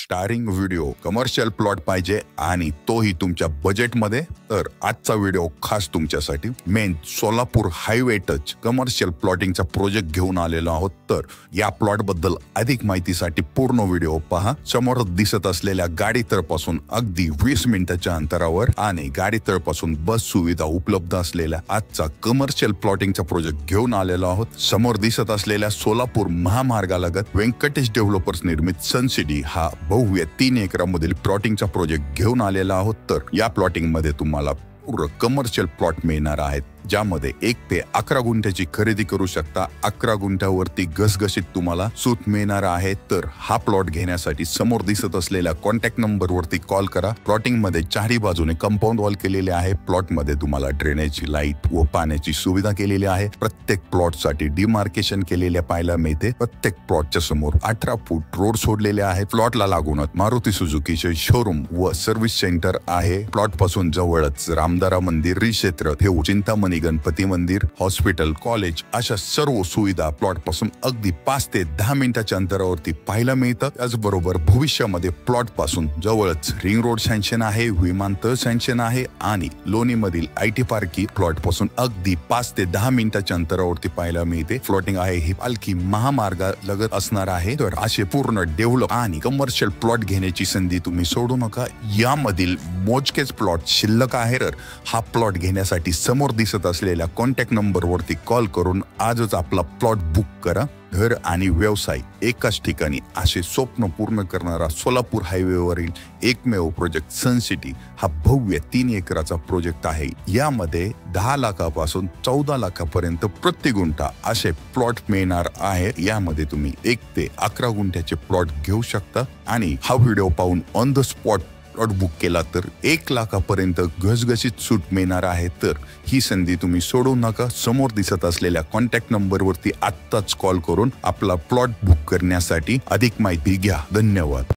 Starring video commercial plot पाहिजे आणि तोही तुमच्या बजेटमध्ये, तर आजचा व्हिडिओ खास तुमच्यासाठी main Solapur highway touch commercial प्लॉटिंगचा प्रोजेक्ट घेऊन आलेलो आहोत। तर या प्लॉट बद्दल अधिक माहितीसाठी पूर्ण व्हिडिओ पहा। समोर दिसत असलेल्या गाडी तळपासून अगदी 20 मिनिटाच्या अंतरावर आणि गाडी तळपासून बस सुविधा उपलब्ध असलेला आजचा कमर्शियल प्लॉटिंगचा प्रोजेक्ट घेऊन आलेलो आहोत। समोर दिसत असलेल्या सोलापूर महामार्गालगत व्यंकटेश डेव्हलपर्स निर्मित सन सिटी हा भव्य 3 एकरामधील प्लॉटिंगचा प्रोजेक्ट घेऊन आलेला आहोत। तर या प्लॉटिंग मध्ये तुम्हाला पूर्ण कमर्शियल प्लॉट मिळणार आहेत, ज्यामध्ये 1 ते 11 गुंठ्याची खरेदी करू शकता। 11 गुंठ्यावरती घसघशीत तुम्हाला सूट मिळणार आहे। तर हा प्लॉट घेण्यासाठी समोर दिसत असलेल्या कॉन्टॅक्ट नंबर वरती कॉल करा। प्लॉटिंग मध्ये चारही बाजूने कंपाऊंड वॉल केलेले आहे। प्लॉट मध्ये तुम्हाला ड्रेनेज, लाईट व पाण्याची सुविधा केलेली आहे। प्रत्येक प्लॉट साठी डिमार्केशन केलेले पाहायला मिळते। प्रत्येक प्लॉटच्या समोर 18 फूट रोड सोडलेले आहे। प्लॉटला लागूनच मारुती सुझुकीचे शोरूम व सर्व्हिस सेंटर आहे। प्लॉट पासून जवळच रामदारा मंदिर, श्रीक्षेत्र, ठेऊ, चिंतामणी गणपती मंदिर, हॉस्पिटल, कॉलेज अशा सर्व सुविधा प्लॉट पासून अगदी 5 ते 10 मिनिटाच्या अंतरावरती पाहायला मिळतात। त्याचबरोबर भविष्यामध्ये प्लॉट पासून जवळच रिंग रोड सँक्शन आहे, विमानतळ सँक्शन आहे आणि लोणी मधील IT पार्क प्लॉट पासून अगदी 5 ते 10 मिनिटाच्या अंतरावरती पाहायला मिळते। प्लॉटिंग आहे ही पालखी महामार्गालगत असणार आहे। तर असे पूर्ण डेव्हलप आणि कमर्शियल प्लॉट घेण्याची संधी तुम्ही सोडू नका। यामधील मोजकेच प्लॉट शिल्लक आहे। तर हा प्लॉट घेण्यासाठी समोर दिसत असलेल्या कॉन्टॅक्ट नंबर वरती कॉल करून आजच आपला प्लॉट बुक करा। घर आणि व्यवसाय एकाच ठिकाणी असे स्वप्न पूर्ण करणारा सोलापूर हायवेवरील एकमेव प्रोजेक्ट सन सिटी हा भव्य 3 एकराचा प्रोजेक्ट आहे। यामध्ये 10 लाखापासून 14 लाखापर्यंत प्रति गुंठा असे प्लॉट मिळणार आहे। यामध्ये तुम्ही 1 ते 11 गुंठ्याचे प्लॉट घेऊ शकता आणि हा व्हिडिओ पाहून on the spot plot book केला तर 1 लाखापर्यंत घसघशीत सूट मिळणार आहे। तर ही संधी तुम्ही सोडू नका। समोर दिसत असलेल्या कॉन्टॅक्ट नंबर वरती आत्ताच कॉल करून आपला प्लॉट बुक करण्यासाठी अधिक माहिती घ्या। धन्यवाद।